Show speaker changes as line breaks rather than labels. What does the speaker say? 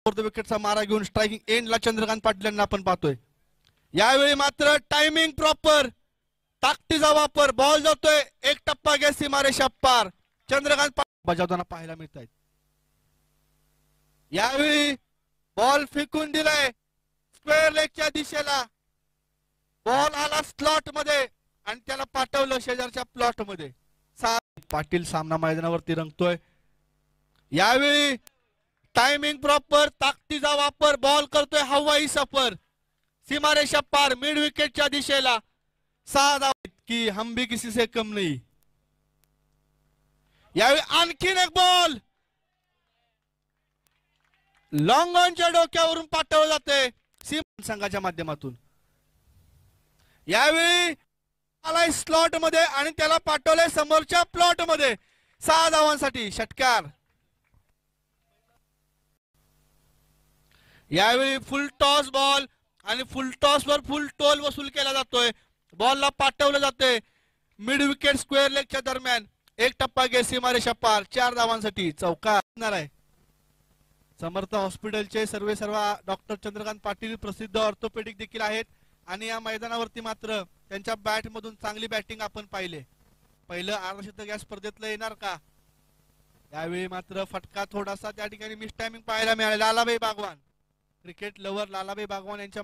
विकेटचा मारा घेऊन स्ट्रायकिंग एंडला चंद्रकांत पाटील यांना आपण पाहतोय. यावेळी मात्र टायमिंग प्रॉपर, ताकदीचा वापर, बॉल जातोय एक टप्पा घ्या सीमारेषा पार. चंद्रकांत पाटील बजावताना पाहायला मिळत आहेत. यावेळी बॉल फेकून दिलाय स्क्वेअर लेगच्या दिशेला. बॉल आला स्लॉट मध्ये आणि त्याला पाठवलं शेजारच्या प्लॉट मध्ये. पाटील सामना मैदानावरती रंगतोय. यावेळी टायमिंग प्रॉपर, ताकदीचा वापर, बॉल करतोय हवाई सफर सीमारेषा पार मिड विकेटच्या दिशेला. 6 धावा की हम भी किसी से कम नहीं. यावेळी आणखीन एक बॉल लॉंग ऑनच्या डोक्यावरून पाठवलं जाते सीमा संघाच्या माध्यमातून. यावेळी आलाय स्लॉट मध्ये आणि त्याला पाठवलंय समोरच्या प्लॉट मध्ये. 6 धावांसाठी षटकार. यावेळी फुल टॉस बॉल आणि फुल टॉस वर फुल टोल वसूल केला जातोय. बॉलला पाठवलं जाते मिड विकेट स्क्वेअर लेगच्या दरम्यान. एक टप्पा घे सीमारेषा पार. 4 धावांसाठी चौकार असणार आहे. समर्थ हॉस्पिटलचे सर्व डॉक्टर चंद्रकांत पाटील प्रसिद्ध ऑर्थोपेडिक देखील आहेत आणि या मैदानावरती मात्र त्यांच्या बॅट मधून चांगली बॅटिंग आपण पाहिले. पहिलं अर्धशतक या स्पर्धेतलं येणार का? यावेळी मात्र फटका थोडासा त्या ठिकाणी मिस टायमिंग पाहायला मिळाला. लालाबाई बागवान, क्रिकेट लवर लालाबाई बागवान यांच्या